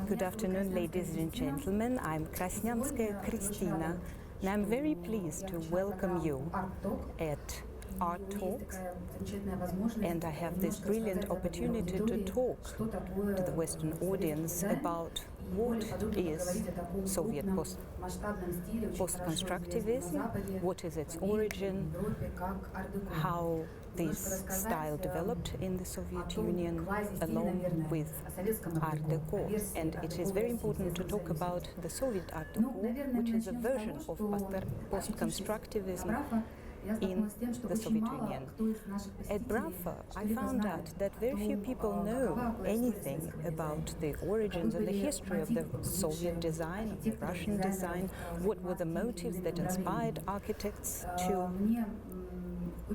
Good afternoon, ladies and gentlemen. I'm Krasnyanskaya Kristina, and I'm very pleased to welcome you at Art Talk. And I have this brilliant opportunity to talk to the Western audience about what is Soviet post-constructivism, what is its origin, how this style developed in the Soviet Union along with Art Deco. And it is very important to talk about the Soviet Art Deco, which is a version of post-constructivism in the Soviet Union. At BRAFA, I found out that very few people know anything about the origins and the history of the Soviet design, of the Russian design, what were the motives that inspired architects to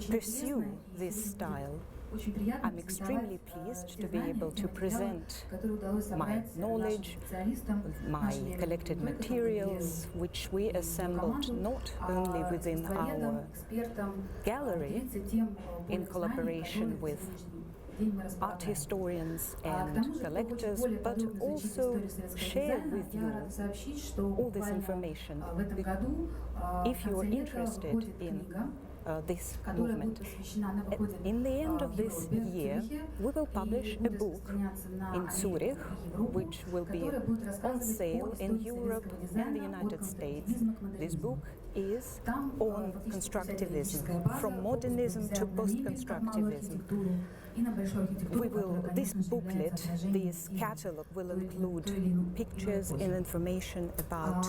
pursue this style. I'm extremely pleased to be able to present my knowledge, my collected materials, which we assembled not only within our gallery in collaboration with art historians and collectors, but also share with you all this information if you are interested in this movement. In the end of this year, we will publish a book in Zurich, which will be on sale in Europe and the United States. This book is on constructivism, from modernism to post-constructivism. This booklet, this catalog will include pictures and information about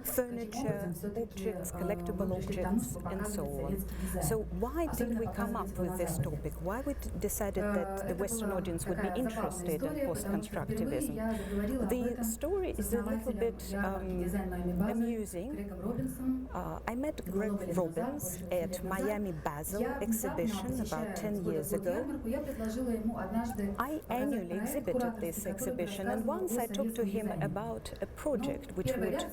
furniture, objects, collectible objects, and so on. So why did we come up with this topic? Why we decided that the Western audience would be interested in post-constructivism? The story is a little bit amusing. I met Greg Robbins at Miami Basel exhibition about 10 years ago. I annually exhibited this exhibition, and once I talked to him about a project which would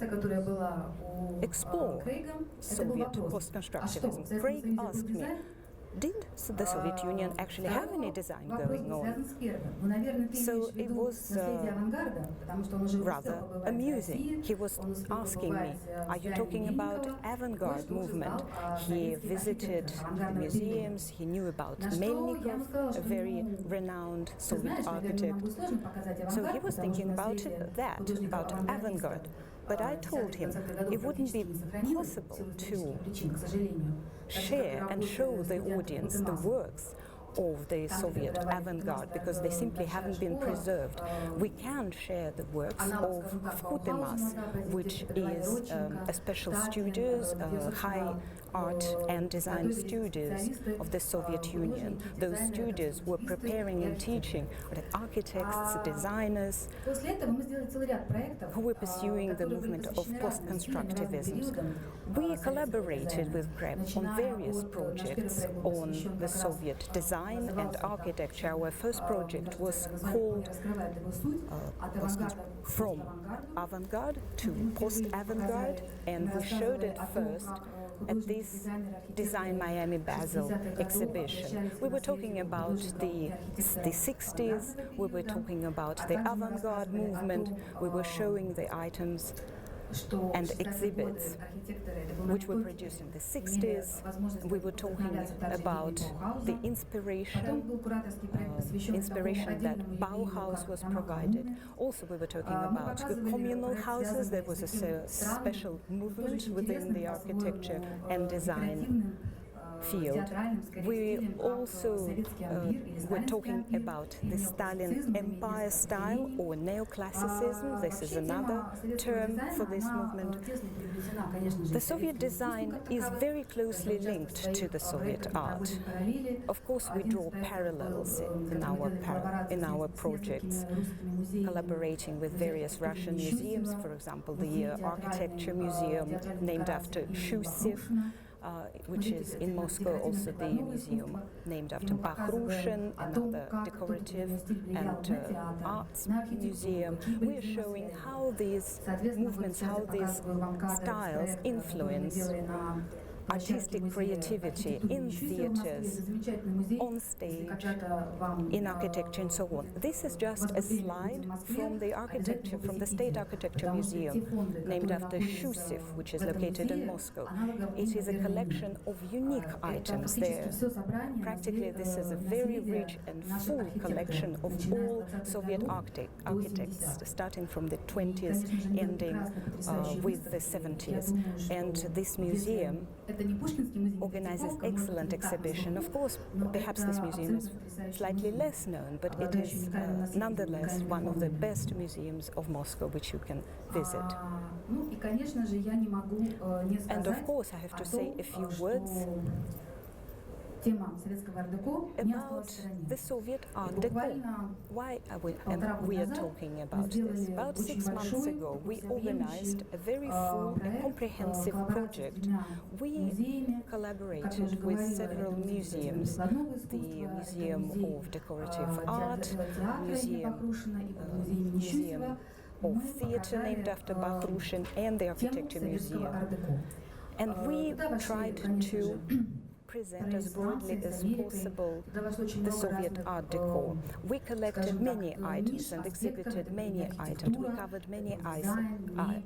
explore Soviet post-constructivism. Craig asked me, did the Soviet Union actually have any design going on? So it was rather amusing. He was asking me, are you talking about avant-garde movement? He visited the museums, he knew about Melnikov, a very renowned Soviet architect. So he was thinking about that, about avant-garde. But I told him it wouldn't be possible to share and show the audience the works of the Soviet avant-garde because they simply haven't been preserved. We can share the works of Vkutemas, which is a special studios, high art and design studios of the Soviet Union. Those studios were preparing and teaching the architects, designers who were pursuing the movement of post-constructivism. We collaborated with Greg on various projects on the Soviet design and architecture. Our first project was called From Avant-Garde to Post-Avant-Garde, and we showed it first at this Design Miami Basel exhibition. We were talking about the 60s, we were talking about the avant-garde movement, we were showing the items and exhibits which were produced in the 60s. We were talking about the inspiration that Bauhaus was provided. Also, we were talking about the communal houses. There was a special movement within the architecture and design field. We also were talking about the Stalin Empire style or neoclassicism. This is another term for this movement. The Soviet design is very closely linked to the Soviet art. Of course, we draw parallels in our projects, collaborating with various Russian museums, for example, the Architecture Museum named after Schusev, which is in Moscow, also the museum named after Bakhrushin, another decorative and arts museum. We are showing how these movements, how these styles influence artistic creativity in theaters, on stage, in architecture and so on. This is just a slide from the architecture, from the State Architecture Museum, named after Schusev, which is located in Moscow. It is a collection of unique items there. Practically, this is a very rich and full collection of all Soviet architects, starting from the 20s, ending with the 70s. And this museum organizes excellent exhibition. Of course, perhaps this museum is slightly less known, but it is nonetheless one of the best museums of Moscow which you can visit. And of course, I have to say a few words about the Soviet Art Deco. Why are we are talking about this? About 6 months ago, we organized a very full and comprehensive project. We collaborated with several museums, the Museum of Decorative Art, Museum of Theatre named after Bakhrushin, and the Architecture Museum. And we tried to present as broadly as possible the Soviet Art Deco. We collected many items and exhibited many items. We covered many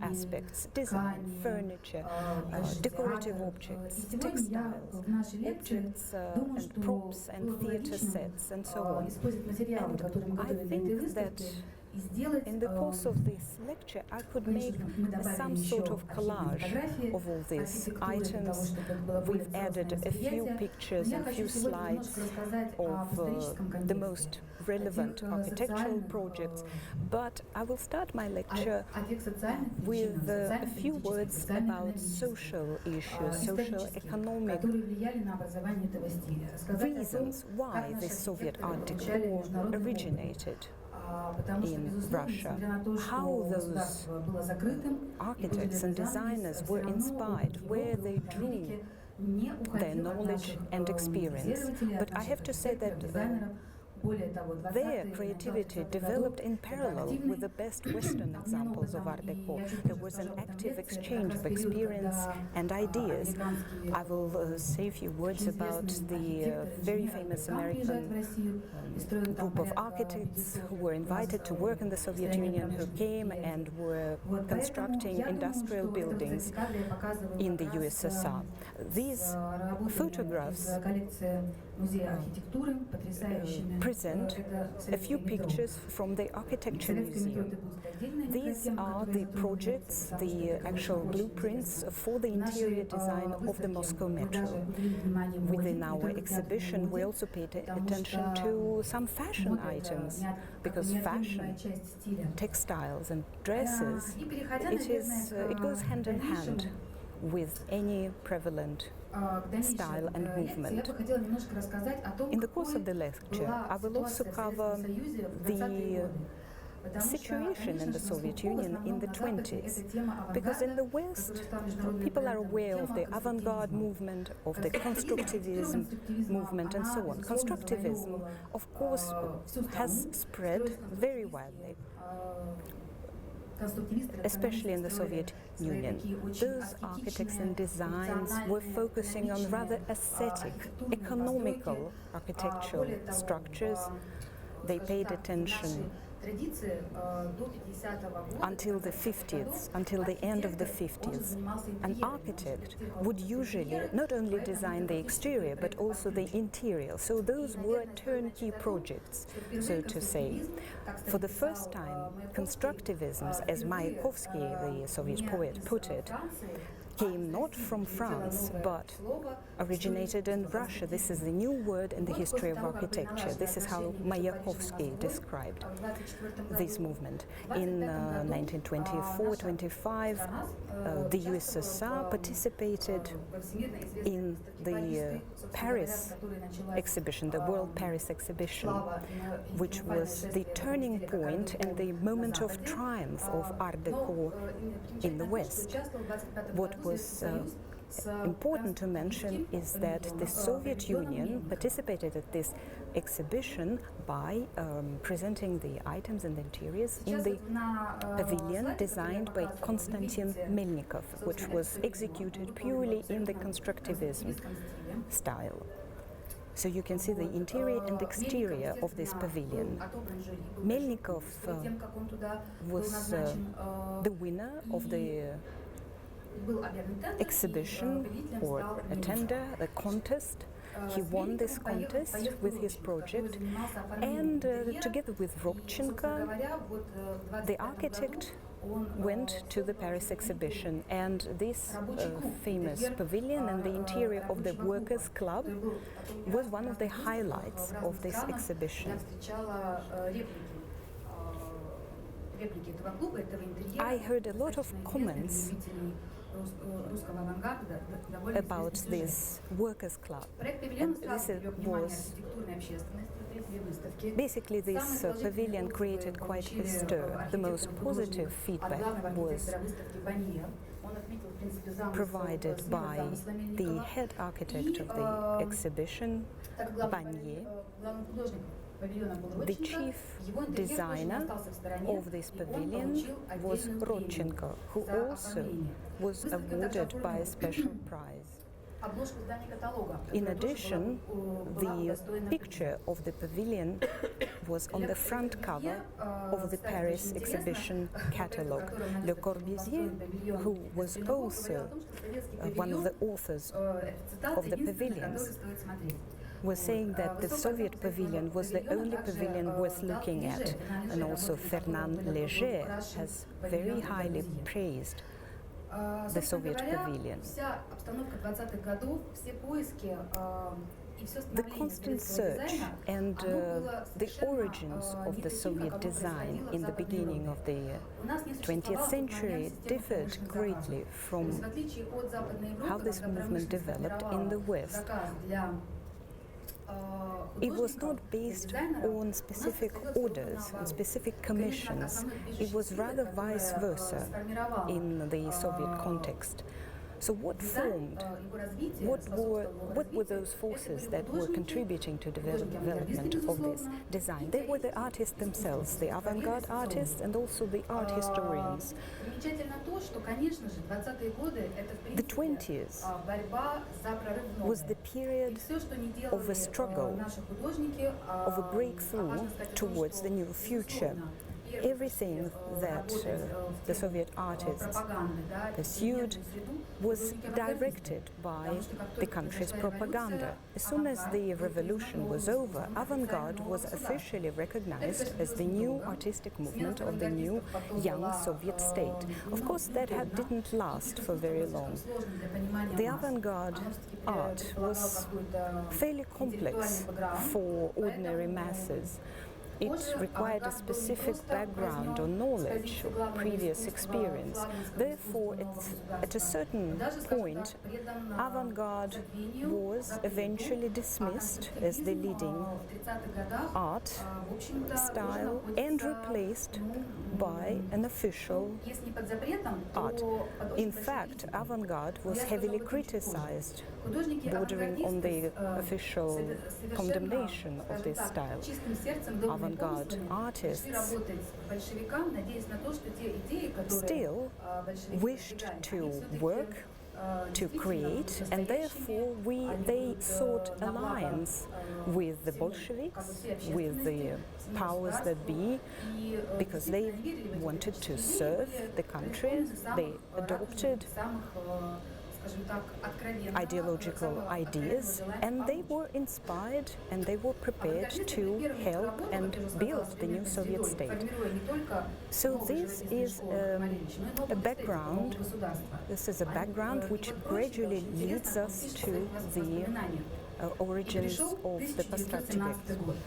aspects: design, furniture, decorative objects, textiles, objects and props and theatre sets and so on. And I think that in the course of this lecture, I could make some sort of collage of all these items. We've added a few pictures and a few slides of the most relevant architectural projects, but I will start my lecture with a few words about social issues, social economic reasons why this Soviet Art Deco originated in Russia, how those architects and designers were inspired, where they drew their knowledge and experience. But I have to say that their creativity developed in parallel with the best Western examples of Art Deco. There was an active exchange of experience and ideas. I will say a few words about the very famous American group of architects who were invited to work in the Soviet Union, who came and were constructing industrial buildings in the USSR. These photographs present a few pictures from the Architecture Museum. These are the projects, the actual blueprints for the interior design of the Moscow Metro. Within our exhibition, we also paid attention to some fashion items, because fashion, textiles and dresses, it goes hand in hand with any prevalent style and movement. In the course of the lecture, I will also cover the situation in the Soviet Union in the 20s, because in the West, people are aware of the avant-garde movement, of the constructivism movement and so on. Constructivism, of course, has spread very widely, especially in the Soviet Union. Those architects and designs were focusing on rather aesthetic, economical architectural structures. They paid attention until the 50s, until the end of the 50s. An architect would usually not only design the exterior but also the interior. So those were turnkey projects, so to say. For the first time, constructivism, as Mayakovsky, the Soviet poet, put it, came not from France, but originated in Russia. This is the new word in the history of architecture. This is how Mayakovsky described this movement. In 1924-25, the USSR participated in the Paris exhibition, the World Paris exhibition, which was the turning point and the moment of triumph of Art Deco in the West. What was important to mention is that the Soviet Union participated at this exhibition by presenting the items and the interiors in the pavilion designed by Konstantin Melnikov, which was executed purely in the constructivism style. So you can see the interior and exterior of this pavilion. Melnikov was the winner of the exhibition or attender, the contest. He won this contest with his project, and together with Rodchenko, the architect went to the Paris exhibition, and this famous pavilion and the interior of the Workers' Club was one of the highlights of this exhibition. I heard a lot of comments about this Workers' Club, and this was basically this pavilion created quite a stir. The most positive feedback was provided by the head architect of the exhibition, Bagnier. The chief designer of this pavilion was Rodchenko, who also was awarded by a special prize. In addition, the picture of the pavilion was on the front cover of the Paris exhibition catalogue. Le Corbusier, who was also one of the authors of the pavilions, was saying that the Soviet pavilion was the only pavilion worth looking at, and also Fernand Léger has very highly praised the Soviet pavilion. The constant search and the origins of the Soviet design in the beginning of the 20th century differed greatly from how this movement developed in the West. It was not based on specific orders, on specific commissions. It was rather vice versa in the Soviet context. So what formed, what were those forces that were contributing to the development of this design? They were the artists themselves, the avant-garde artists and also the art historians. The 20s was the period of a struggle, of a breakthrough towards the new future. Everything that the Soviet artists pursued was directed by the country's propaganda. As soon as the revolution was over, avant-garde was officially recognized as the new artistic movement of the new young Soviet state. Of course, that didn't last for very long. The avant-garde art was fairly complex for ordinary masses. It required a specific background or knowledge or previous experience. Therefore, at a certain point, avant-garde was eventually dismissed as the leading art style and replaced by an official art. In fact, avant-garde was heavily criticized, bordering on the official condemnation of this style. Avant-garde artists still wished to work, to create, and therefore they sought alliance with the Bolsheviks, with the powers that be, because they wanted to serve the country. They adopted ideological ideas, and they were inspired and they were prepared to help and build the new Soviet state. So this is a background. This is a background which gradually leads us to the origins of the post-constructivism.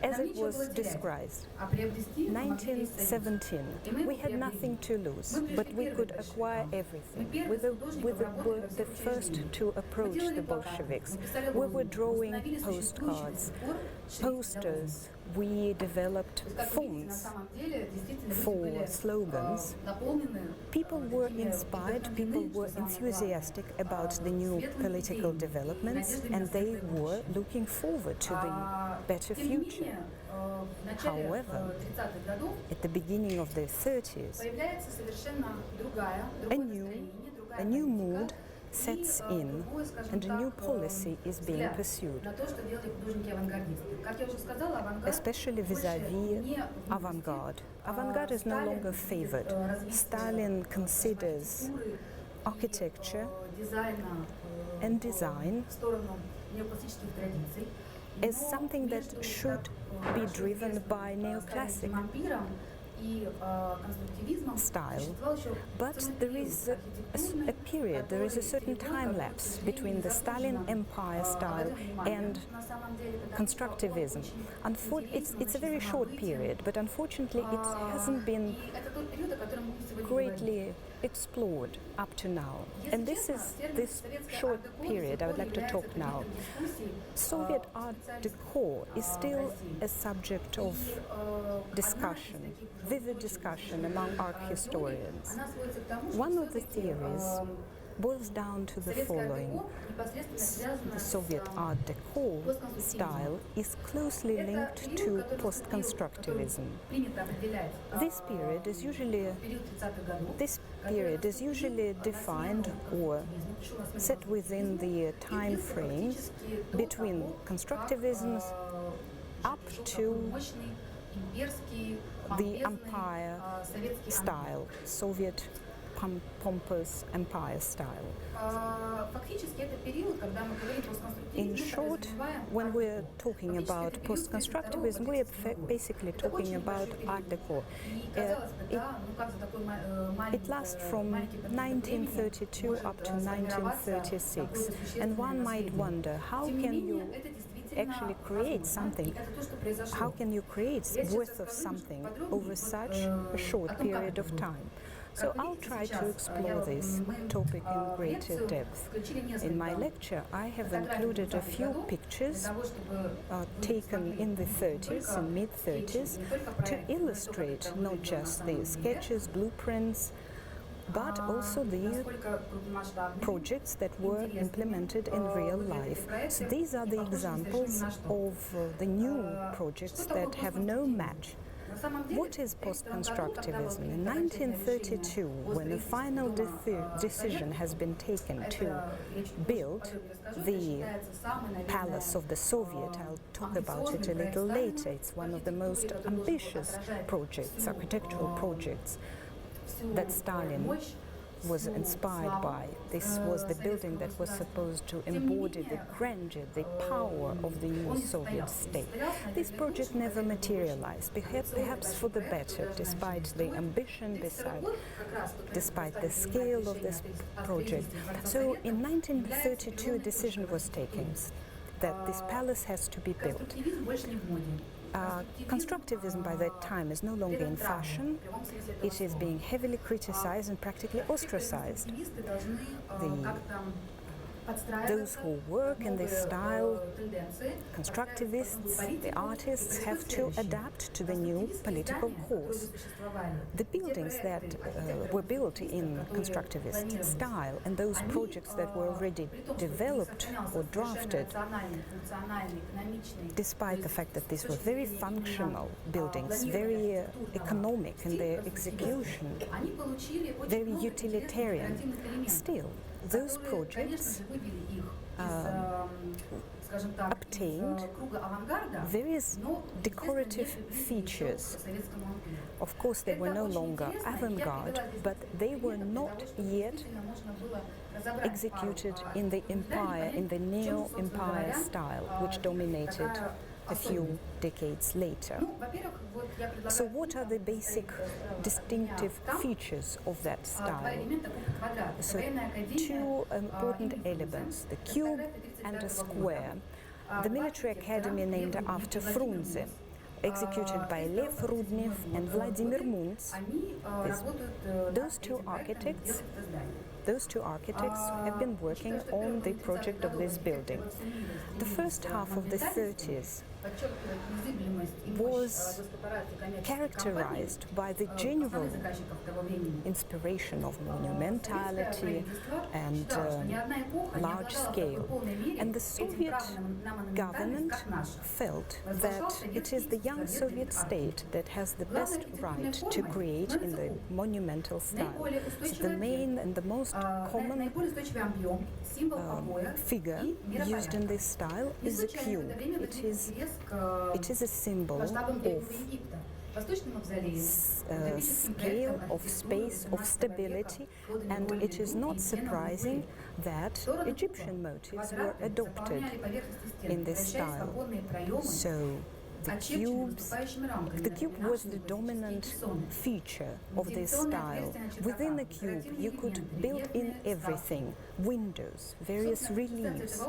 As it was described, 1917, we had nothing to lose, but we could acquire everything. We were the first to approach the Bolsheviks. We were drawing postcards, posters, we developed fonts for slogans. People were inspired, people were enthusiastic about the new political developments, and they were looking forward to the better future. However, at the beginning of the 30s, a new mood sets in and a new policy is being pursued, especially vis-à-vis avant-garde. Avant-garde is no longer favored. Stalin considers architecture and design as something that should be driven by neoclassic style, but there is a period, there is a certain time lapse between the Stalin Empire style and constructivism. It's a very short period, but unfortunately it hasn't been greatly explored up to now. And this short period I would like to talk now. Soviet Art Deco is still a subject of discussion, vivid discussion among art historians. One of the theories boils down to the following. The Soviet Art Deco style is closely linked to post-constructivism. This period is usually defined or set within the time frames between constructivism up to the empire style, Soviet pompous empire style. In short, when we're talking about post-constructivism, we are basically talking about Art Deco. It lasts from 1932 up to 1936, and one might wonder, how can you actually create something? How can you create worth of something over such a short period of time? So I'll try to explore this topic in greater depth. In my lecture, I have included a few pictures taken in the 30s and mid-30s to illustrate not just the sketches, blueprints, but also the projects that were implemented in real life. So these are the examples of the new projects that have no match. What is post-constructivism? In 1932, when a final decision has been taken to build the palace of the Soviet, I'll talk about it a little later, it's one of the most ambitious projects, architectural projects, that Stalin was inspired by. This was the building that was supposed to embody the grandeur, the power of the new Soviet state. This project never materialized, perhaps for the better, despite the ambition, despite the scale of this project. So in 1932 a decision was taken that this palace has to be built. Constructivism by that time is no longer in fashion. It is being heavily criticized and practically ostracized. Those who work in this style, constructivists, the artists, have to adapt to the new political course. The buildings that were built in constructivist style and those projects that were already developed or drafted, despite the fact that these were very functional buildings, very economic in their execution, very utilitarian, still those projects obtained various decorative features. Of course, they were no longer avant-garde, but they were not yet executed in the empire, in the neo-empire style, which dominated a few decades later. So what are the basic distinctive features of that style? So two important elements, the cube and a square. The military academy named after Frunze, executed by Lev Rudnev and Vladimir Munz. Those two architects have been working on the project of this building. The first half of the 30s was characterized by the general inspiration of monumentality and large scale. And the Soviet government felt that it is the young Soviet state that has the best right to create in the monumental style. So the main and the most common figure used in this style is the cube. It is a symbol of scale, of space, of stability, and it is not surprising that Egyptian motifs were adopted in this style. So the cube was the dominant feature of this style. Within the cube, you could build in everything: windows, various reliefs.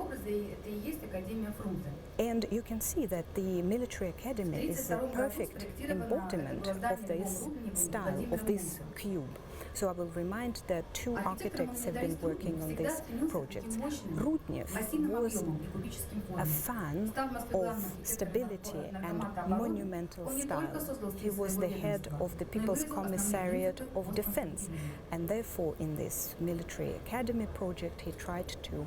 And you can see that the military academy is a perfect embodiment of this style, of this cube. So I will remind that two architects have been working on this project. Rudnev was a fan of stability and monumental style. He was the head of the People's Commissariat of Defense, and therefore in this military academy project he tried to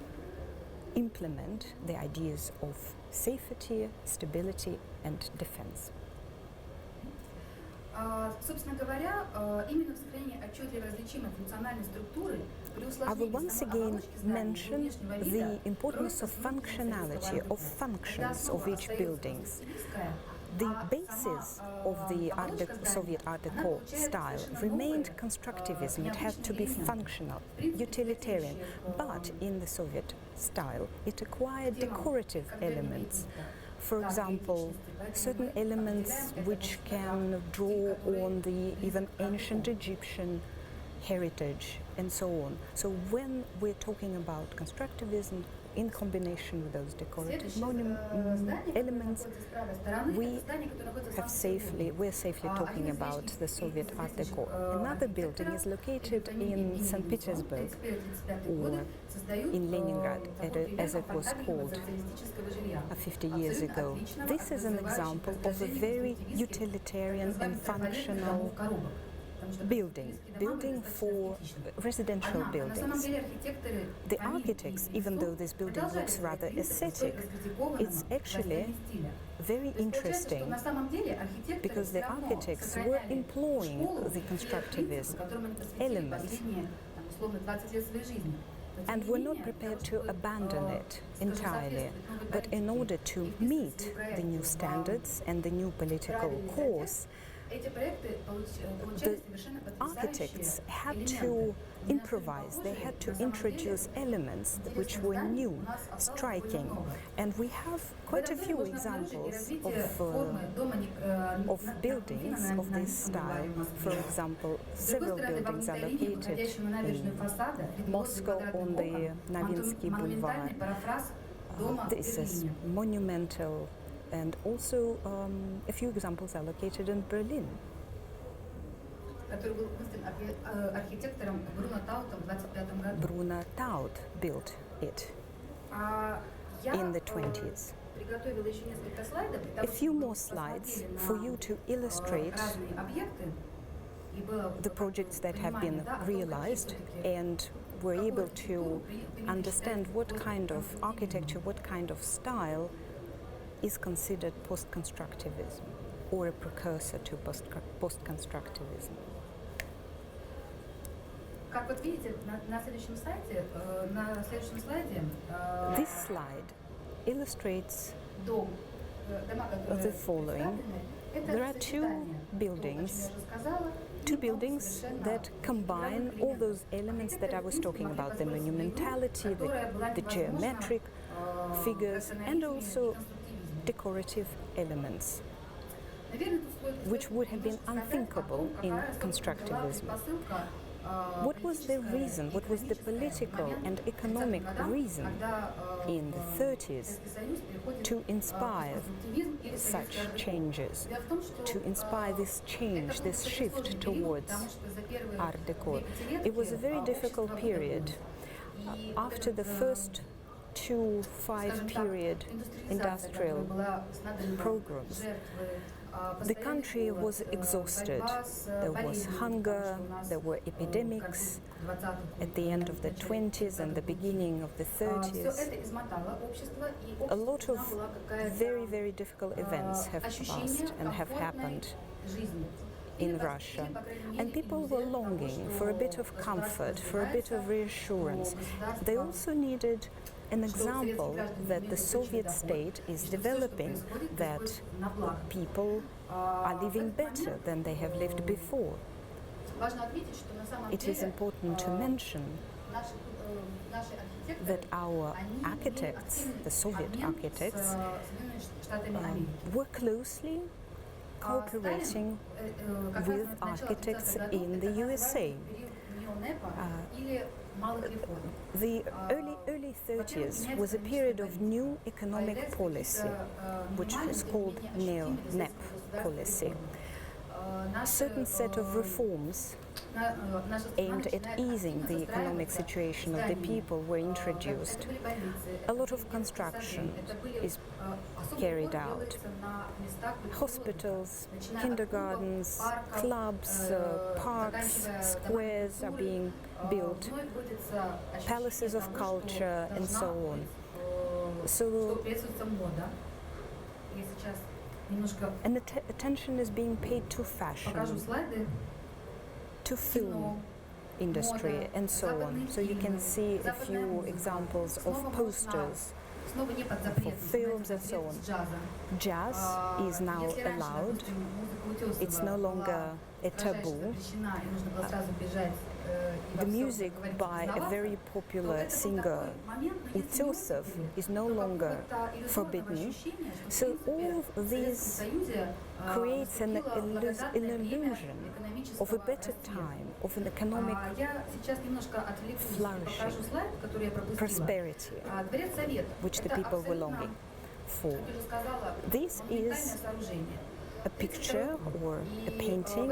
implement the ideas of safety, stability and defense. I will once again mention the importance of functionality, of functions of each building. The basis of the Soviet Art Deco style remained constructivism. It had to be functional, utilitarian, but in the Soviet style it acquired decorative elements. For example, certain elements which can draw on the even ancient Egyptian heritage and so on. So when we're talking about constructivism in combination with those decorative elements, we're safely talking about the Soviet Art Deco. Another building is located in St. Petersburg, or in Leningrad, as it was called 50 years ago. This is an example of a very utilitarian and functional building for residential buildings. The architects, even though this building looks rather aesthetic, it's actually very interesting because the architects were employing the constructivist elements and were not prepared to abandon it entirely. But in order to meet the new standards and the new political course, the architects had to improvise, they had to introduce elements which were new, striking, and we have quite a few examples of buildings of this style. For example, several buildings are located in Moscow on the Novinsky Boulevard. This is monumental. And also a few examples are located in Berlin. Bruno Taut built it in the 20s. A few more slides for you to illustrate the projects that have been realized, and we're able to understand what kind of architecture, what kind of style is considered post-constructivism or a precursor to post-constructivism. This slide illustrates the following. There are two buildings that combine all those elements that I was talking about, the monumentality, the geometric figures, and also decorative elements, which would have been unthinkable in constructivism. What was the reason? What was the political and economic reason in the 30s to inspire such changes, to inspire this change, this shift towards Art Deco? It was a very difficult period. After the first 2 5-period industrial programs, the country was exhausted. There was hunger, there were epidemics at the end of the 20s and the beginning of the 30s. A lot of very, very difficult events have passed and have happened in Russia, and people were longing for a bit of comfort, for a bit of reassurance. They also needed an example that the Soviet state is developing, that people are living better than they have lived before. It is important to mention that our architects, the Soviet architects, were closely cooperating with architects in the USA. The early 30s was a period of new economic policy, which was called NEP policy. A certain set of reforms aimed at easing the economic situation of the people were introduced. A lot of construction is carried out. Hospitals, kindergartens, clubs, parks, squares are being built, palaces of culture, and so on. So, and attention is being paid to fashion, to film industry, and so on. So you can see a few examples of posters for films and so on. Jazz is now allowed. It's no longer a taboo. The music by a very popular singer, Schusev, is no longer forbidden. So all this creates an illusion of a better time, of an economic flourishing, prosperity, which the people were longing for. This is a picture or a painting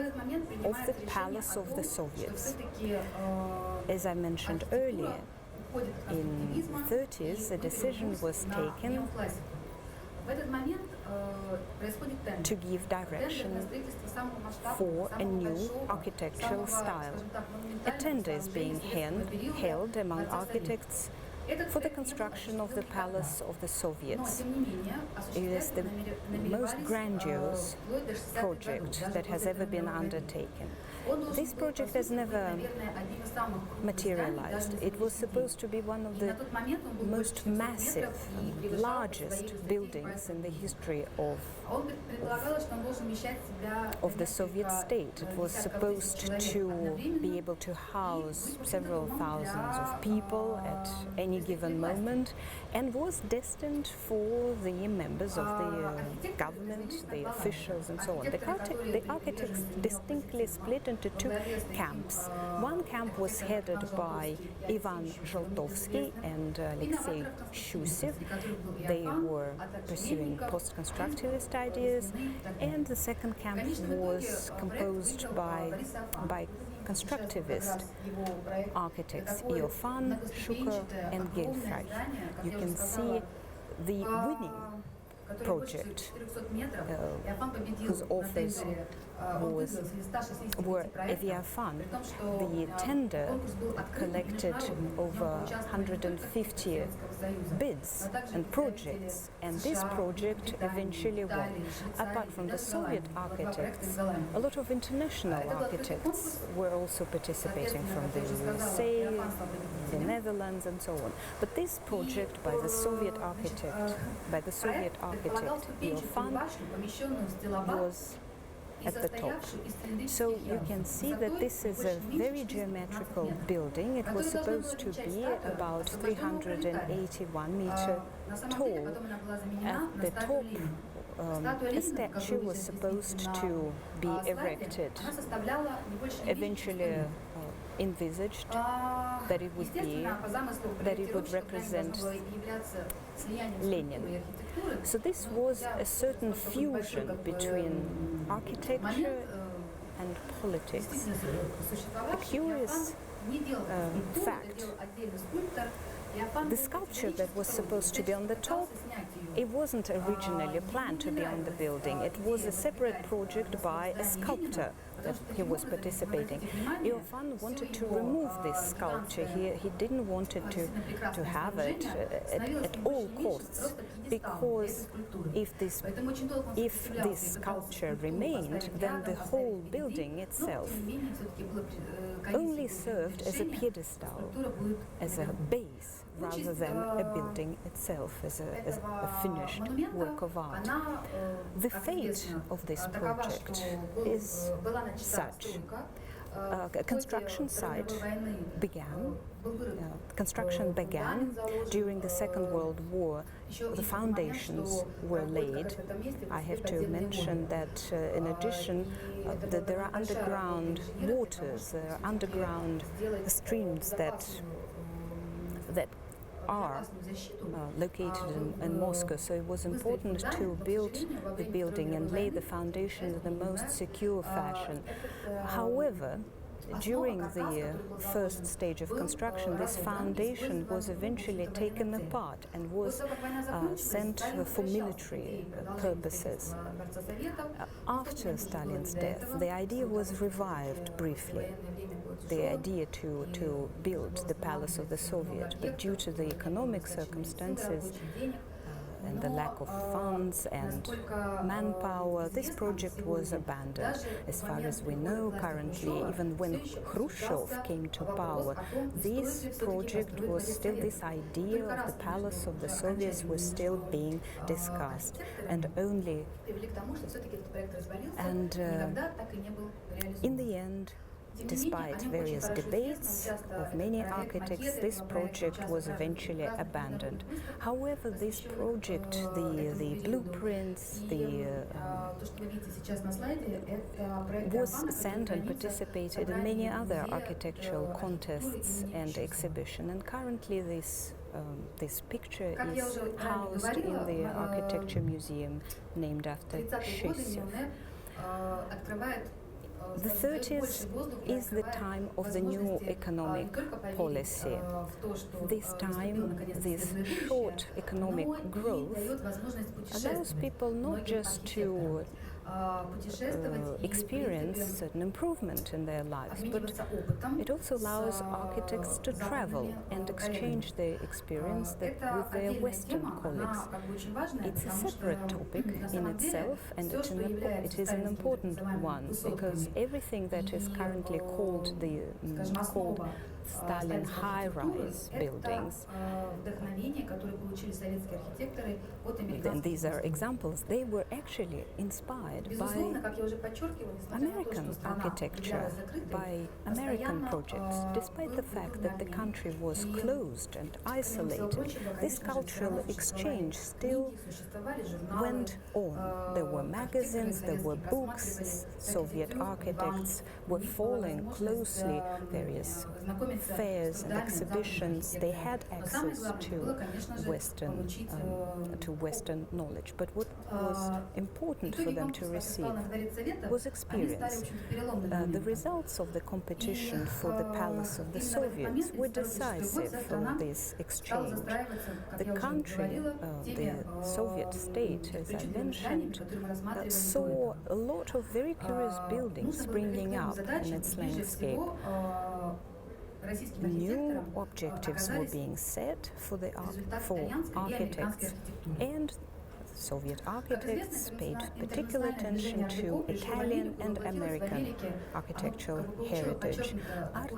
of the Palace of the Soviets. As I mentioned earlier, in the 30s a decision was taken to give direction for a new architectural style. A tender is being held among architects for the construction of the Palace of the Soviets. It is the most grandiose project that has ever been undertaken. This project has never materialized. It was supposed to be one of the most massive, largest buildings in the history of the Soviet state. It was supposed to be able to house several thousands of people at any given moment, and was destined for the members of the government, the officials, and so on. The architects distinctly split into two camps. One camp was headed by Ivan Zholtovsky and Alexei Schusev. They were pursuing post-constructivist ideas, and the second camp was composed by constructivist architects Iofan, Schuker, and Gelfreich. You can see the winning project, whose authors were Iofan. The tender collected over 150 bids and projects, and this project eventually won. Apart from the Soviet architects, a lot of international architects were also participating from the USA, the Netherlands, and so on. But this project by the Soviet architect, Iofan, was at the top. So you can see that this is a very geometrical building. It was supposed to be about 381 meters tall. At the top, a statue was supposed to be erected. Eventually envisaged that it would represent Lenin. So this was a certain fusion between architecture and politics. A curious fact The sculpture that was supposed to be on the top, it wasn't originally planned to be on the building. It was a separate project by a sculptor that he was participating. Iofan wanted to remove this sculpture. He didn't want it to have it at all costs, because if this sculpture remained, then the whole building itself only served as a pedestal, as a base, rather than a building itself, as a finished work of art. The fate of this project is such. A construction began during the Second World War. The foundations were laid. I have to mention that in addition, there are underground waters, there are underground streams that are located in Moscow, so it was important to build the building and lay the foundation in the most secure fashion. However, during the first stage of construction, this foundation was eventually taken apart and was sent for military purposes. After Stalin's death, the idea was revived briefly, the idea to build the Palace of the Soviet, but due to the economic circumstances and the lack of funds and manpower, this project was abandoned. As far as we know currently, even when Khrushchev came to power, this project was still, this idea of the Palace of the Soviets was still being discussed, and in the end, despite various debates of many architects, this project was eventually abandoned. However, this project, the blueprints, was sent and participated in many other architectural contests and exhibitions. And currently, this picture is housed in the Architecture Museum named after Schusev. The 30s is the time of the new economic policy. This time, this short economic growth allows people not just to experience certain improvement in their lives, but it also allows architects to travel and exchange their experience with their Western colleagues. It's a separate topic in itself, and it is an important one, because everything that is currently called Stalin high-rise buildings, and these are examples, they were actually inspired by American architecture, by American projects. Despite the fact that the country was closed and isolated, this cultural exchange still went on. There were magazines, there were books, Soviet architects were following closely various fairs and exhibitions. They had access to Western knowledge, but what was important for them to receive was experience. The results of the competition for the Palace of the Soviets were decisive for this exchange. The country, the Soviet state, as I mentioned, saw a lot of very curious buildings springing up in its landscape. New objectives were being set for architects, and Soviet architects paid particular attention to Italian and American architectural heritage. Art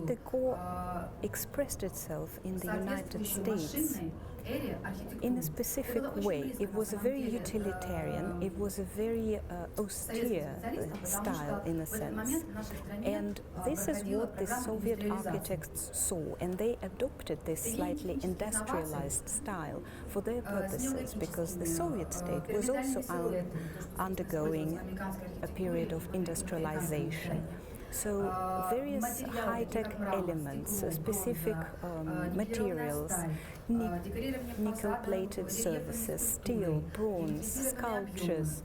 Deco expressed itself in the United States in a specific way. It was a very utilitarian, it was a very austere style in a sense. And this is what the Soviet architects saw, and they adopted this slightly industrialized style for their purposes, because the Soviet state was also undergoing a period of industrialization. So various high-tech elements, specific materials, nickel-plated surfaces, steel, bronze, sculptures,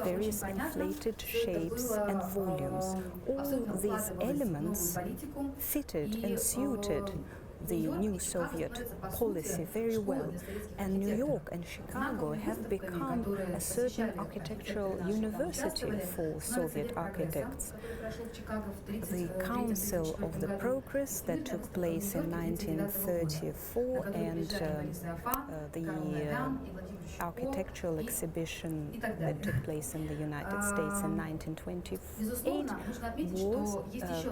various inflated shapes and volumes. All these elements fitted and suited the new Soviet policy very well, and New York and Chicago have become a certain architectural university for Soviet architects. The Council of the Progress that took place in 1934 and the architectural exhibition that took place in the United States in 1928 was,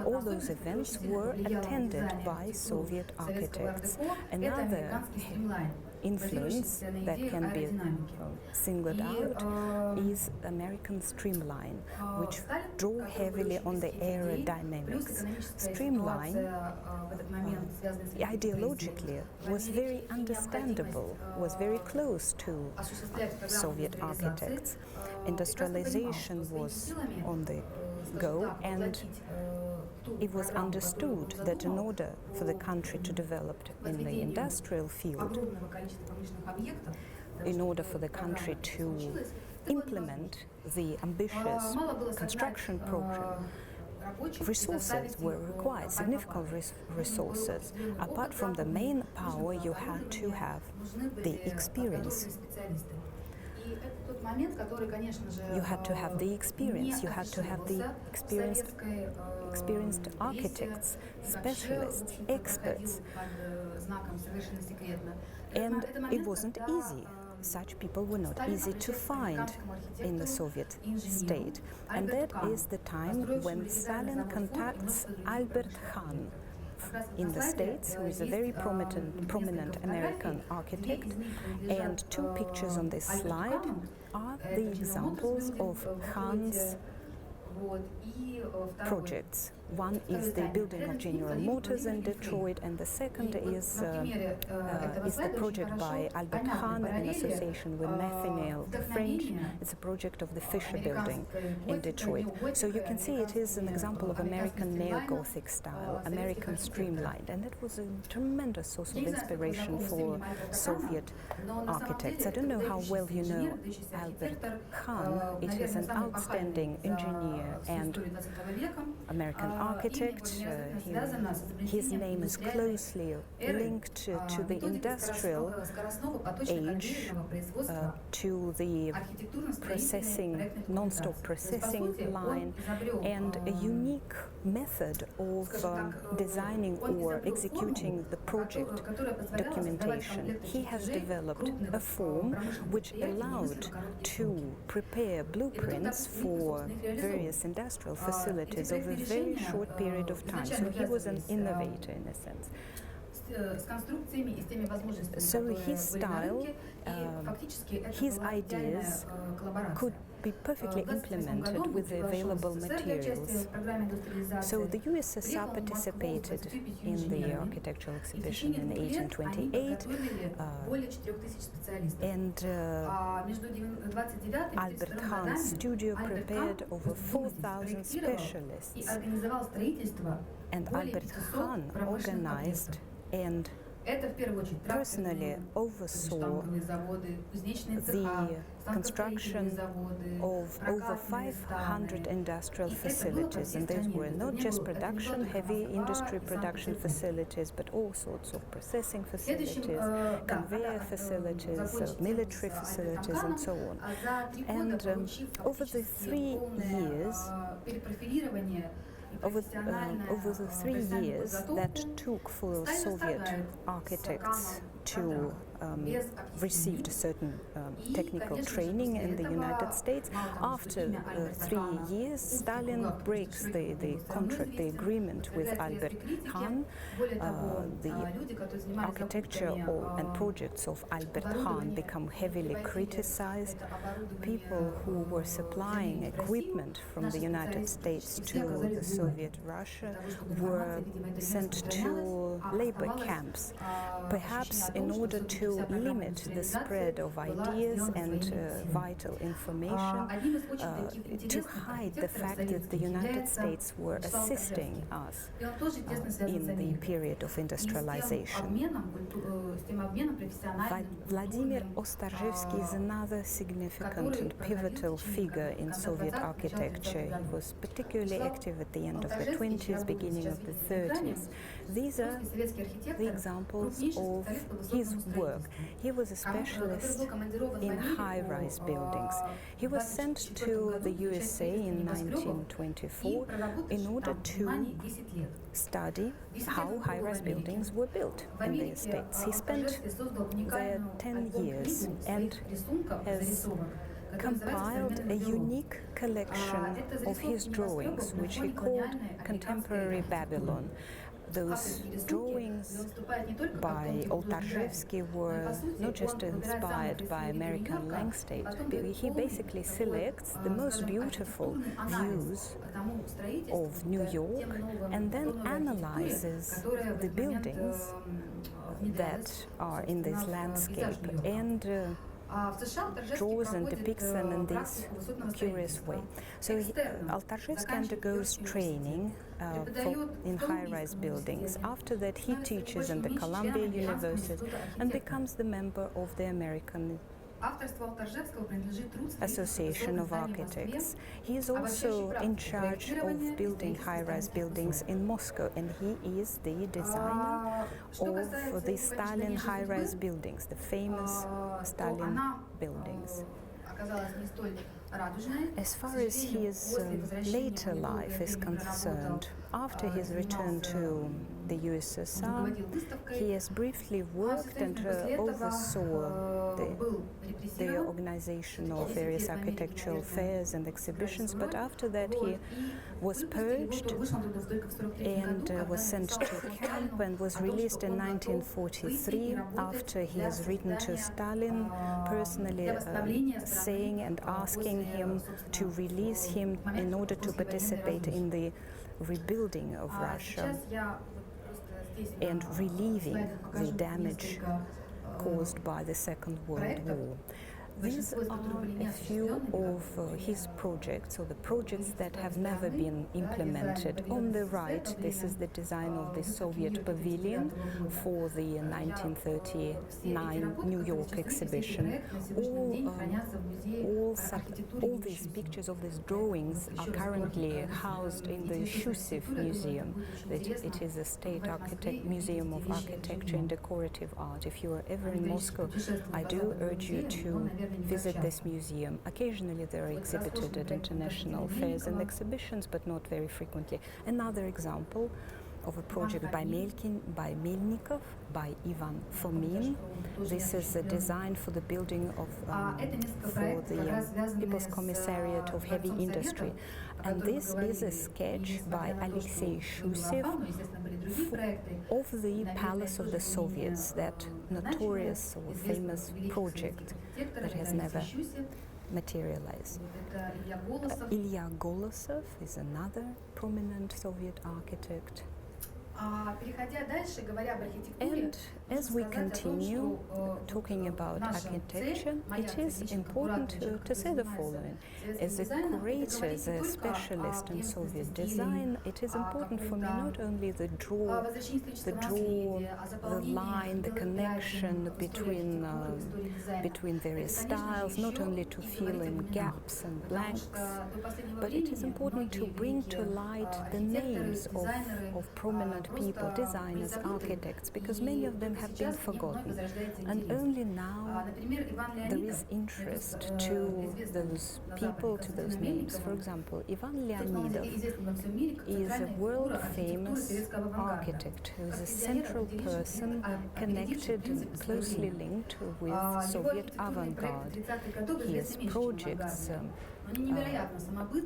all those events were attended by Soviet architects. Another influence that can be singled out is American streamline, which draw heavily on the aerodynamics. Streamline, ideologically, was very understandable, was very close to Soviet architects. Industrialization was on the go, and it was understood that in order for the country to develop in the industrial field, in order for the country to implement the ambitious construction program, resources were required, significant resources. Apart from the main power, you had to have the experience. You had to have the experience, you had to have the experienced architects, specialists, experts. And it wasn't easy. Such people were not easy to find in the Soviet state. And that is the time when Stalin contacts Albert Hahn in the States, who is a very prominent American architect. And two pictures on this slide are the examples of Hahn's projects. One is the building of General Motors in Detroit, and the second is the project by Albert Hahn in association with Nathaniel French. It's a project of the Fisher Building in Detroit. So you can see it is an example of American neo-Gothic style, American streamlined, and that was a tremendous source of inspiration for Soviet architects. I don't know how well you know Albert Hahn. It is an outstanding engineer and American architect. His name is closely linked to the industrial age, to the processing, non-stop processing line, and a unique method of designing or executing the project documentation. He has developed a form which allowed to prepare blueprints for various industrial facilities over a very short period of time. So he was an innovator in a sense. So his style, his ideas could be perfectly implemented with the available materials. So the USSR participated in the architectural exhibition in 1828, and Albert Hahn's studio prepared over 4,000 specialists. And Albert Hahn organized and personally oversaw the construction of over 500 industrial facilities, and these were not just production, heavy industry production facilities, but all sorts of processing facilities, conveyor facilities, military facilities, and so on. And over the 3 years, over the 3 years that took for Soviet architects to receive a certain technical training in the United States. After 3 years, Stalin breaks the contract, the agreement with Albert Hahn. The architecture and projects of Albert Hahn become heavily criticized. People who were supplying equipment from the United States to the Soviet Russia were sent to labor camps, perhaps in order to to limit the spread of ideas and vital information, to hide the fact that the United States were assisting us in the period of industrialization. Vladimir Ostarjevsky is another significant and pivotal figure in Soviet architecture. He was particularly active at the end of the 20s, beginning of the 30s. These are the examples of his work. He was a specialist in high-rise buildings. He was sent to the USA in 1924 in order to study how high-rise buildings were built in the States. He spent there 10 years and has compiled a unique collection of his drawings, which he called Contemporary Babylon. Those drawings by Oltarzhevsky were not just inspired by American landscape, but he basically selects the most beautiful views of New York and then analyzes the buildings that are in this landscape and draws and depicts them in this curious way. So Oltarzhevsky undergoes training in high-rise buildings. After that, he teaches in the Columbia University and becomes the member of the American Association of Architects. He is also in charge of building high-rise buildings in Moscow, and he is the designer of the Stalin high-rise buildings, the famous Stalin buildings. As far as his later life is concerned, after his return to the USSR, he has briefly worked and oversaw the organization of various architectural fairs and exhibitions, but after that he was purged and was sent to camp and was released in 1943 after he has written to Stalin personally saying and asking him to release him in order to participate in the rebuilding of Russia and relieving the damage caused by the Second World War. These are a few of his projects, or the projects that have never been implemented. On the right, this is the design of the Soviet pavilion for the 1939 New York exhibition. All these pictures of these drawings are currently housed in the Schusev Museum. It is a state museum of architecture and decorative art. If you are ever in Moscow, I do urge you to visit this museum. Occasionally they are exhibited at international fairs and exhibitions, but not very frequently. Another example of a project by Melnikov, by Ivan Fomin. This is a design for the building of for the People's Commissariat of Heavy Industry. And this is a sketch by Alexei Schusev of the Palace of the Soviets, that notorious or famous project that has never materialized. Ilya Golosov is another prominent Soviet architect. And as we continue talking about architecture, it is important to say the following. As a curator, as a specialist in Soviet design, it is important for me not only the line, the connection between various styles, not only to fill in gaps and blanks, but it is important to bring to light the names of prominent people, designers, architects, because many of them have been forgotten. And only now there is interest to those people, to those names. For example, Ivan Leonidov is a world-famous architect who is a central person connected and closely linked with Soviet avant-garde. He has projects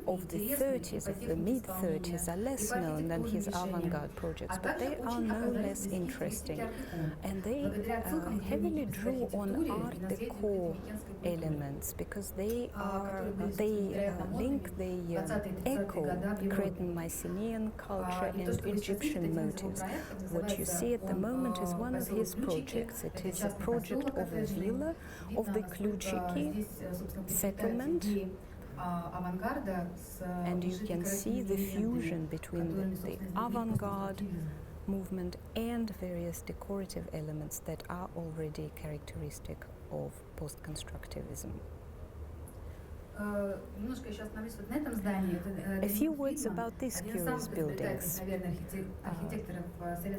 of the 30s, of the mid-30s, are less known than his avant-garde projects, but they are no less interesting. And they heavily drew on Art Deco elements because they link the echo Cretan Mycenaean culture and Egyptian motives. What you see at the moment is one of his projects. It is a project of a villa of the Kluchiki settlement, and you can see the fusion between the avant-garde movement and various decorative elements that are already characteristic of post-constructivism. A few words about these curious buildings,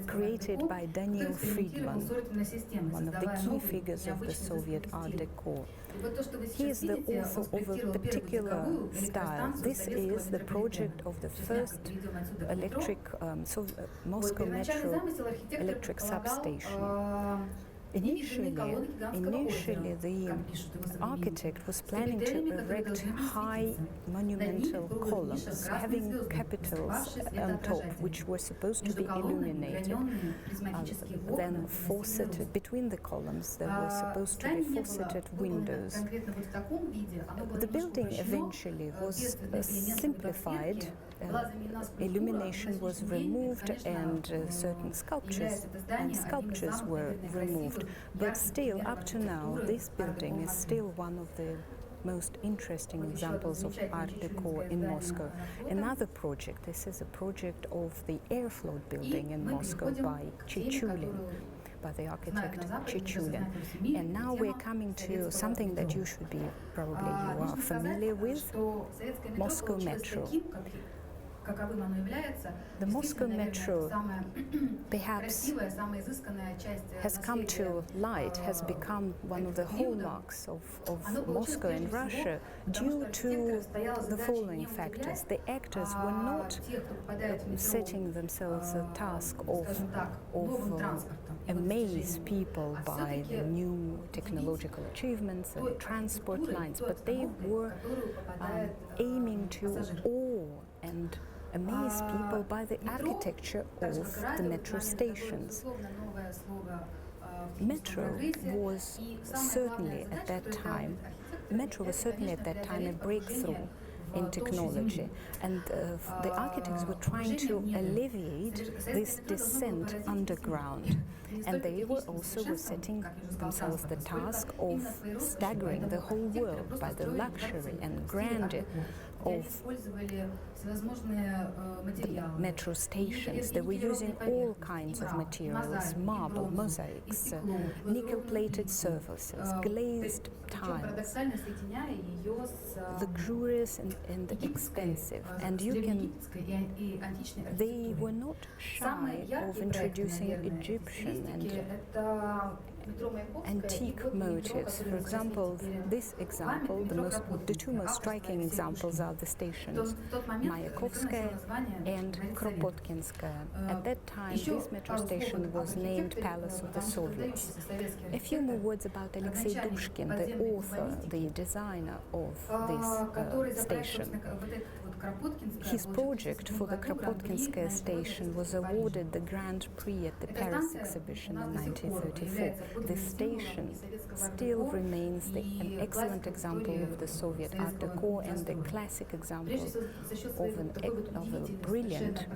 created by Daniel Friedman, one of the key figures of the Soviet Art Deco. He is the author of a particular style. This is the project of the first electric Moscow Metro electric substation. Initially, the architect was planning to erect high monumental columns having capitals on top, which were supposed to be illuminated. Then fauceted between the columns, there were supposed to be fauceted windows. The building eventually was simplified. Illumination was removed, and certain sculptures were removed. But still, up to now, this building is still one of the most interesting examples of Art Deco in Moscow. Another project, this is a project of the airfloat building in Moscow by Chichulin, by the architect Chichulin. And now we're coming to something that you should be, probably you are familiar with, Moscow Metro. The Moscow Metro perhaps has come to light, has become one of the hallmarks of Moscow and Russia due to the following factors. The actors were not setting themselves a task of amaze people by the new technological achievements and transport lines, but they were aiming to awe and amaze people by the architecture of the metro stations. Metro was certainly at that time a breakthrough in technology, and the architects were trying to alleviate this descent underground, and they were also setting themselves the task of staggering the whole world by the luxury and grandeur of the metro stations. They were using all kinds of materials: marble, mosaics, nickel-plated surfaces, glazed tiles, luxurious and expensive. And they were not shy of introducing Egyptian and antique motifs. For example, the two most striking examples are the stations Mayakovskaya and Kropotkinskaya. At that time, this metro station was named Palace of the Soviets. A few more words about Alexei Dushkin, the author, the designer of this station. His project for the Kropotkinskaya station was awarded the Grand Prix at the Paris exhibition in 1934. This station still remains an excellent example of the Soviet Art Deco and the classic example of a brilliant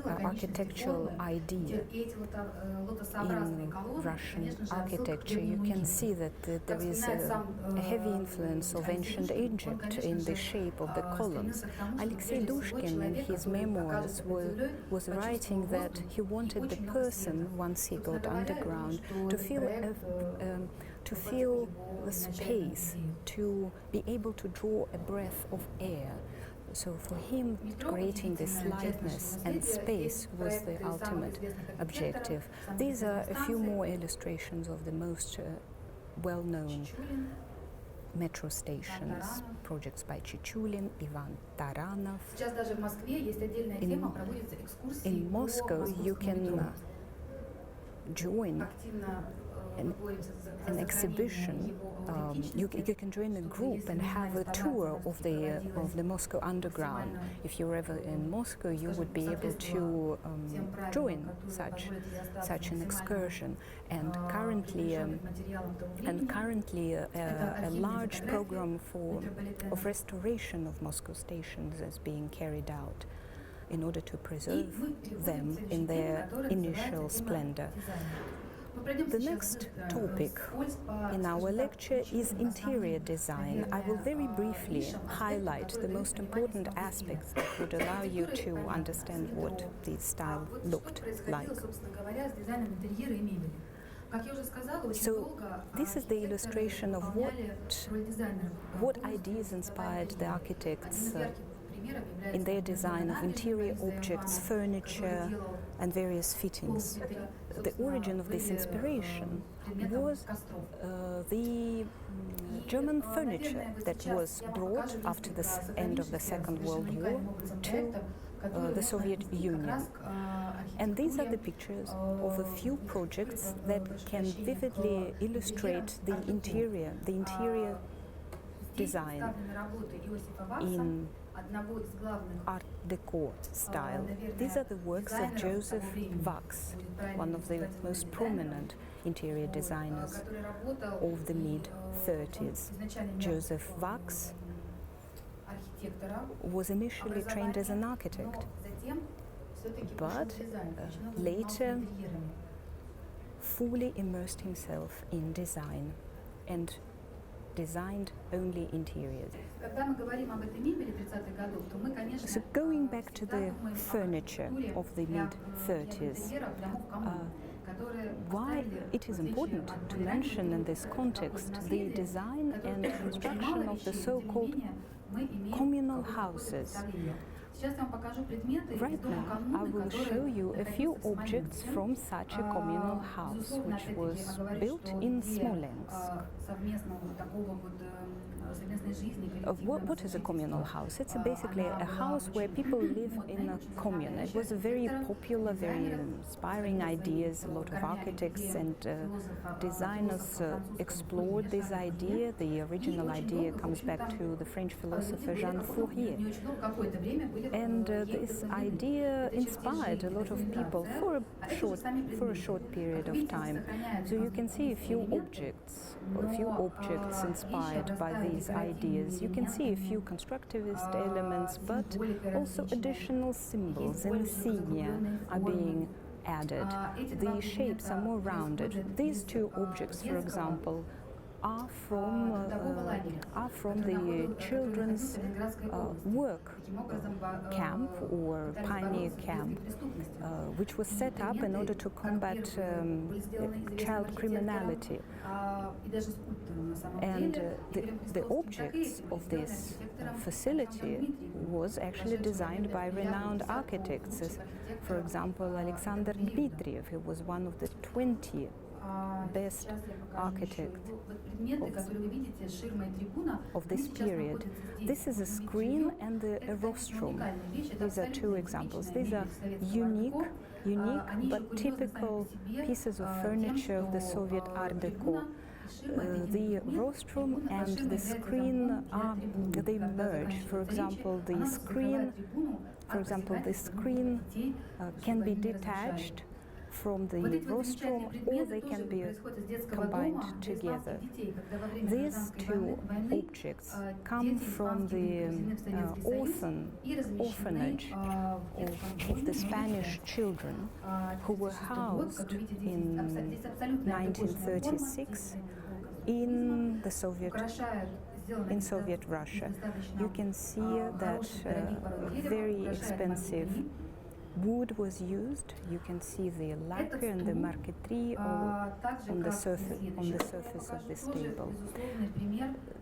architectural idea in Russian architecture. You can see that there is a heavy influence of ancient Egypt in the shape of the columns. Alexei Dushkin, in his memoirs, was writing that he wanted the person, once he got underground, to feel the space, to be able to draw a breath of air. So for him, creating this lightness and space was the ultimate objective. These are a few more illustrations of the most well-known metro stations, projects by Chichulin, Ivan Taranov. In Moscow, you can join an exhibition. You can join a group and have a tour of the Moscow underground. If you're ever in Moscow, you would be able to join such an excursion. And currently a large program of restoration of Moscow stations is being carried out in order to preserve them in their initial splendor. The next topic in our lecture is interior design. I will very briefly highlight the most important aspects that would allow you to understand what the style looked like. So this is the illustration of what ideas inspired the architects in their design of interior objects, furniture, and various fittings. The origin of this inspiration was the German furniture that was brought after the end of the Second World War to the Soviet Union. And these are the pictures of a few projects that can vividly illustrate the interior design in Art Deco style. These are the works of Joseph Wax, one of the most prominent interior designers of the mid-30s. Joseph Wax was initially trained as an architect, but later fully immersed himself in design and designed only interiors. So going back to the furniture of the mid-30s, why it is important to mention in this context the design and construction of the so-called communal houses. Right now, I will show you a few objects from such a communal house, which was built in Smolensk. What is a communal house? It's basically a house where people live in a commune. It was a very popular, very inspiring ideas. A lot of architects and designers explored this idea. The original idea comes back to the French philosopher Jean Fourier. And this idea inspired a lot of people for a short period of time. So you can see a few objects inspired by these ideas. You can see a few constructivist elements, but also additional symbols, insignia are being added. The shapes are more rounded. These two objects, for example, are from the children's work camp or pioneer camp, which was set up in order to combat child criminality. And the objects of this facility was actually designed by renowned architects. For example, Alexander Dmitriev, who was one of the 20 best architects of this period. This is a screen and a rostrum. These are two examples. These are unique but typical pieces of furniture of the Soviet Art Deco. The rostrum and the screen they merge. For example, the screen can be detached from the rostrum, or they can be combined together. These two objects come from the orphanage of the Spanish children who were housed in 1936 in Soviet Russia. You can see that very expensive wood was used. You can see the lacquer and the marqueterie on the surface of this table.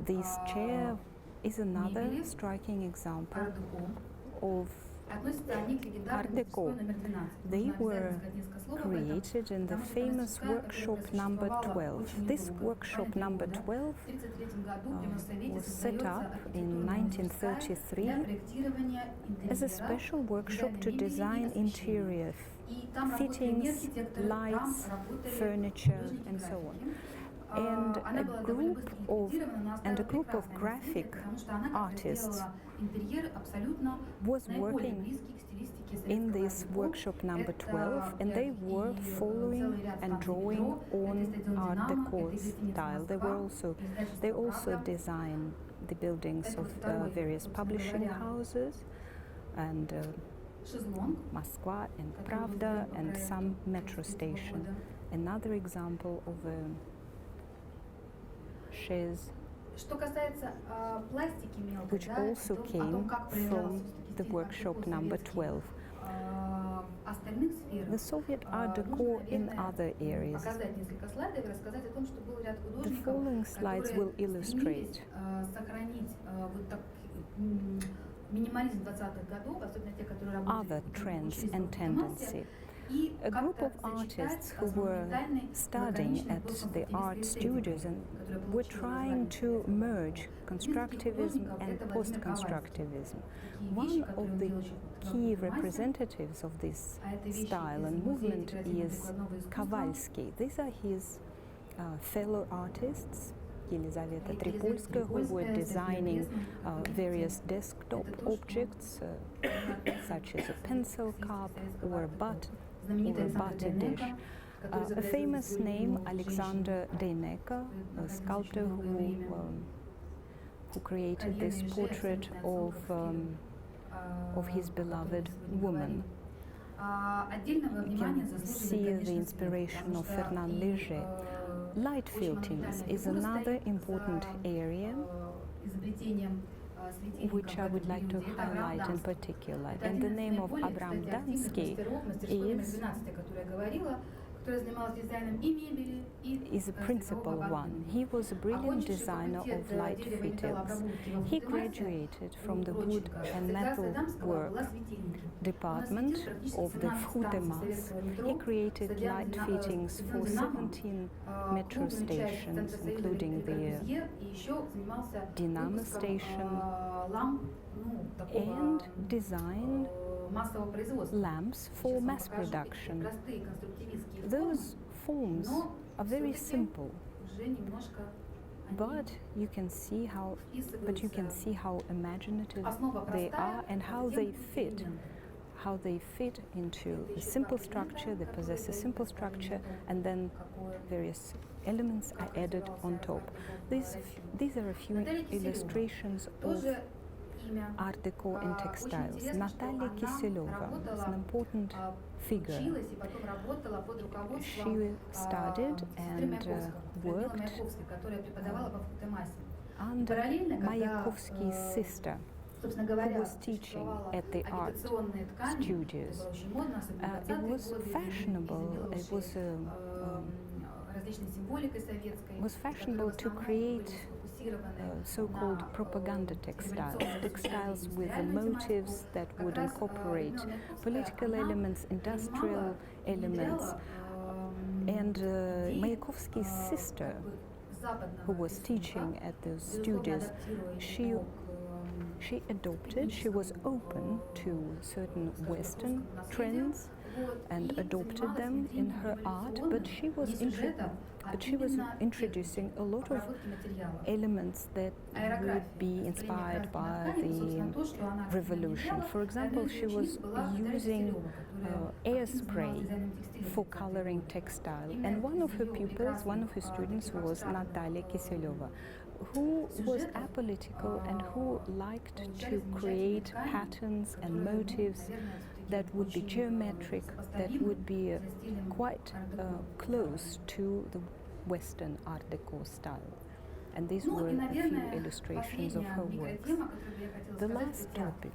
This chair is another striking example of Art Deco. They were created in the famous workshop number 12. This workshop number 12 was set up in 1933 as a special workshop to design interior fittings, lights, furniture, and so on. And a group of graphic artists was working in this workshop number 12, and they were following and drawing on Art Deco style. They also designed the buildings of various publishing houses, and Moskva and Pravda, and some metro station. Another example of a chaise, which also came from the workshop number 12. The Soviet Art Deco in other areas. The following slides will illustrate other trends and tendencies. A group of artists who were studying at the art studios and were trying to merge constructivism and post-constructivism. One of the key representatives of this style and movement is Kovalsky. These are his fellow artists, Елизавета Трипольская, who were designing various desktop objects such as a pencil cup or a butter dish. A famous name, Alexander Deyneka, a sculptor who created this portrait of his beloved woman. You can see the inspiration of Fernand Léger. Light fittings is another important area which I would like to highlight in particular. And the name of Abraham Damsky is a principal one. He was a brilliant designer of light fittings. He graduated from the wood and metal work department of the Vchutemas. He created light fittings for 17 metro stations, including the Dynamo station, and designed lamps for mass production. Those forms are very simple, but you can see how imaginative they are and how they fit into a simple structure. They possess a simple structure, and then various elements are added on top. These are a few illustrations of Art Deco in textiles. Natalia Kiselova is an important figure. She studied and worked under Mayakovsky's sister, who was teaching at the art studios. It was fashionable. It was fashionable to create so-called propaganda textiles with motifs that would incorporate political elements, industrial elements. And Mayakovsky's sister, who was teaching at the studios, she was open to certain Western trends and adopted them in her art, but she was introducing a lot of elements that would be inspired by the revolution. For example, she was using air spray for coloring textile, and one of her pupils, one of her students, was Natalia Kiselova, who was apolitical and who liked to create patterns and motifs that would be geometric, that would be quite close to the Western Art Deco style. And these were a few illustrations of her works. The last topic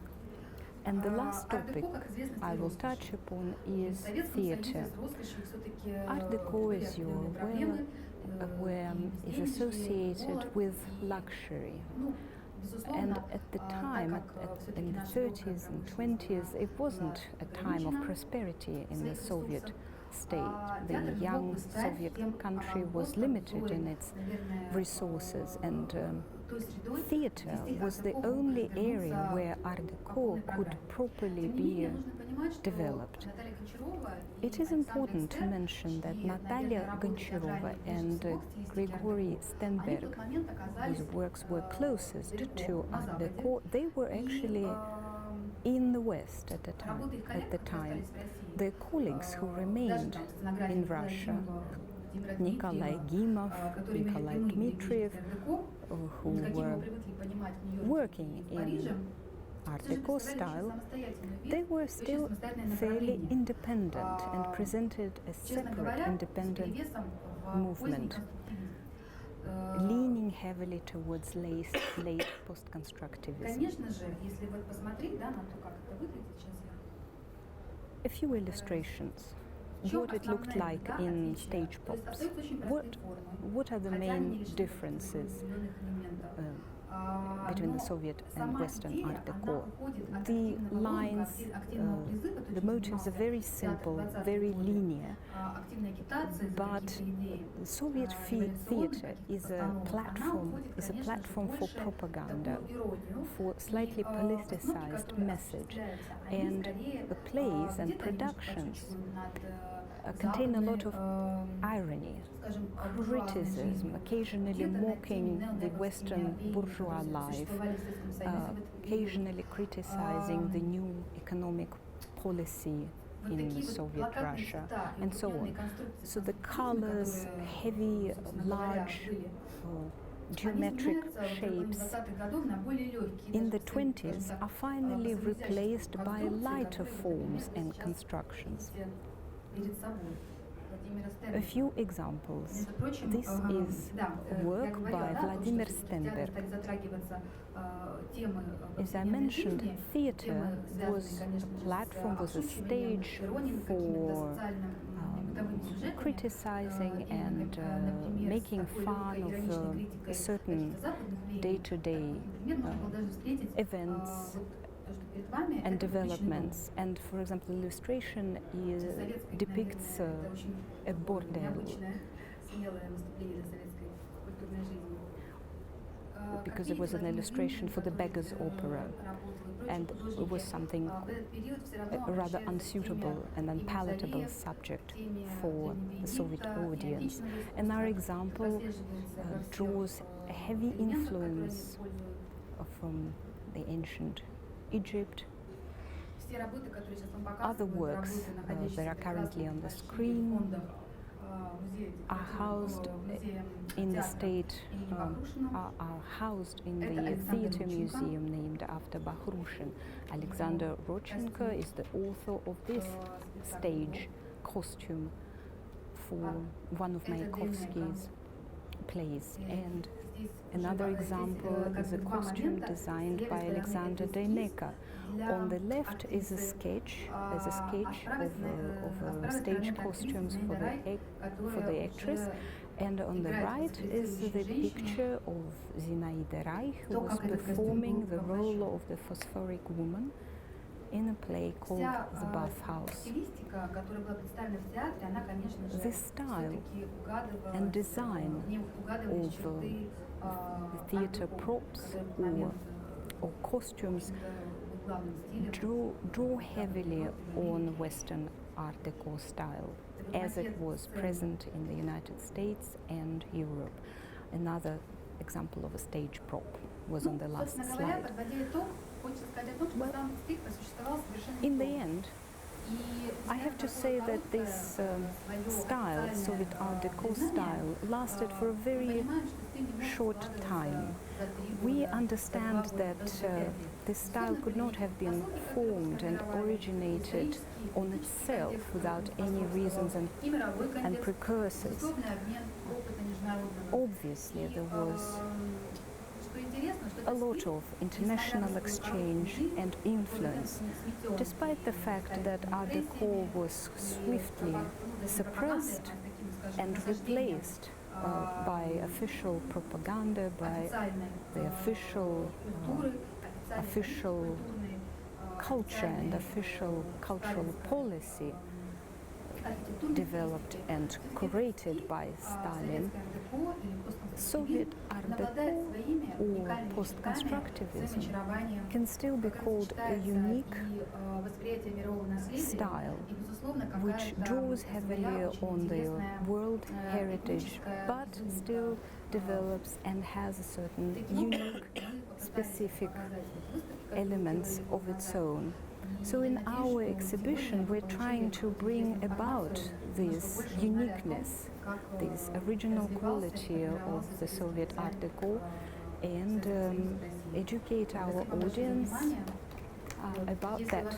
I will touch upon is theatre. Art Deco, as you're aware, is associated with luxury. And at the time, in the 30s and 20s, it wasn't a time of prosperity in the Soviet state. The young Soviet country was limited in its resources, and theater was the only area where Art Deco could properly be developed. It is important to mention that Natalia Goncharova and Grigory Stenberg, whose works were closest to Art Deco, they were actually in the West at the time. Their colleagues who remained in Russia, Nikolai Gimov, Nikolai Dmitriev, who were working in Art Deco style, they were still fairly independent and presented a separate independent movement, leaning heavily towards late post-constructivism. A few illustrations. What it looked like in stage props. What are the main differences between the Soviet and Western Art Deco? The lines, the motives are very simple, very linear, but Soviet theater is a platform for propaganda, for slightly politicized message, and the plays and productions contain a lot of irony, criticism, occasionally mocking the Western bourgeois life, occasionally criticizing the new economic policy in Soviet Russia, and so on. So the colors, heavy, large, geometric shapes in the 20s are finally replaced by lighter forms and constructions. A few examples. This is work by Vladimir Stenberg. As I mentioned, theater was a platform, was a stage for criticizing and making fun of certain day-to-day events and developments. And for example, illustration depicts a bordel, because it was an illustration for the Beggar's Opera, and it was something a rather unsuitable and unpalatable subject for the Soviet audience. And our example draws a heavy influence from the ancient Egypt. Other works that are currently on the screen are housed in the are housed in the theater museum named after Bakhrushin. Alexander Rodchenko is the author of this stage costume for one of Mayakovsky's plays. And another example is a costume designed by Alexander Deyneka. On the left is a sketch, of stage costumes for the actress, and on the right is the picture of Zinaida Reich, who was performing the role of the phosphoric woman in a play called The Bathhouse. The style and design of the theater props or costumes draw heavily on Western Art Deco style, as it was present in the United States and Europe. Another example of a stage prop was on the last slide. Well, in the end, I have to say that this style, Soviet Art Deco style, lasted for a very short time. We understand that this style could not have been formed and originated on itself without any reasons and precursors. Obviously, there was a lot of international exchange and influence, despite the fact that Art Deco was swiftly suppressed and replaced by official propaganda, by the official culture and official cultural policy developed and curated by Stalin, Soviet Art Deco or post-constructivism can still be called a unique style which draws heavily on the world heritage but still develops and has a certain unique, specific elements of its own. So in our exhibition we're trying to bring about this uniqueness, this original quality of the Soviet Art Deco and educate our audience about that.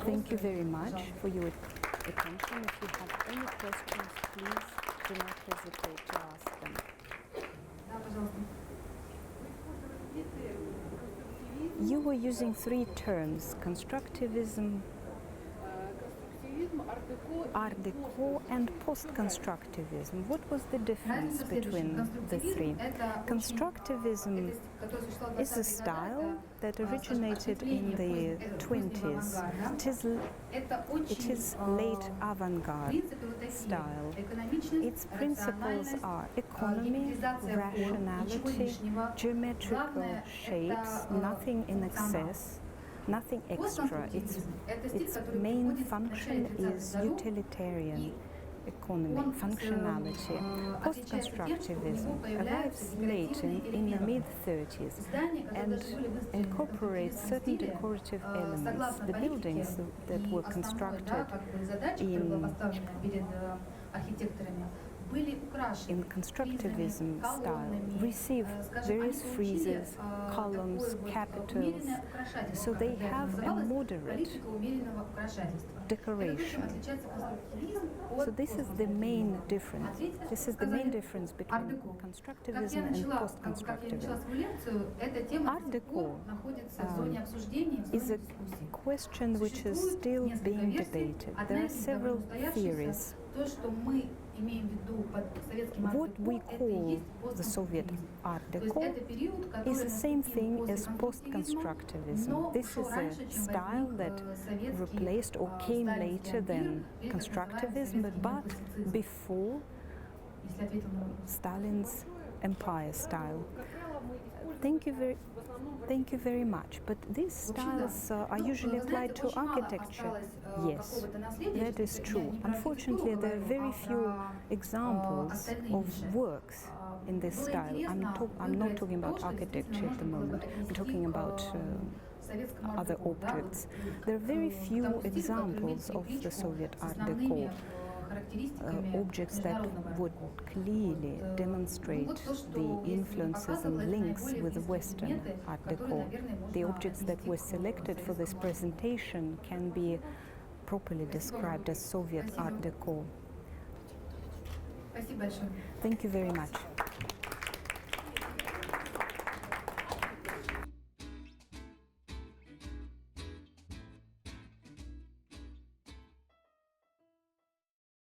Thank you very much for your attention. If you have any questions, please do not hesitate to ask them. You were using three terms: constructivism, Art Deco and post-constructivism. What was the difference between the three? Constructivism is a style that originated in the 20s. It is late avant-garde style. Its principles are economy, rationality, geometrical shapes, nothing in excess, nothing extra. Its main function is utilitarian economy, functionality. Post-constructivism arrives late in the mid-30s and incorporates certain decorative elements. The buildings that were constructed in constructivism style receive various friezes, columns, capitals, so they have a moderate decoration. So this is the main difference. This is the main difference between constructivism and post-constructivism. Art Deco is a question which is still being debated. There are several theories. What we call the Soviet Art Deco is the same thing as post-constructivism. This is a style that replaced or came later than constructivism, but before Stalin's empire style. Thank you very much. But these styles are usually applied to architecture. Yes, that is true. Unfortunately, there are very few examples of works in this style. I'm not talking about architecture at the moment. I'm talking about other objects. There are very few examples of the Soviet Art Deco. Objects that would clearly demonstrate the influences and links with the Western Art Deco. The objects that were selected for this presentation can be properly described as Soviet Art Deco. Thank you very much.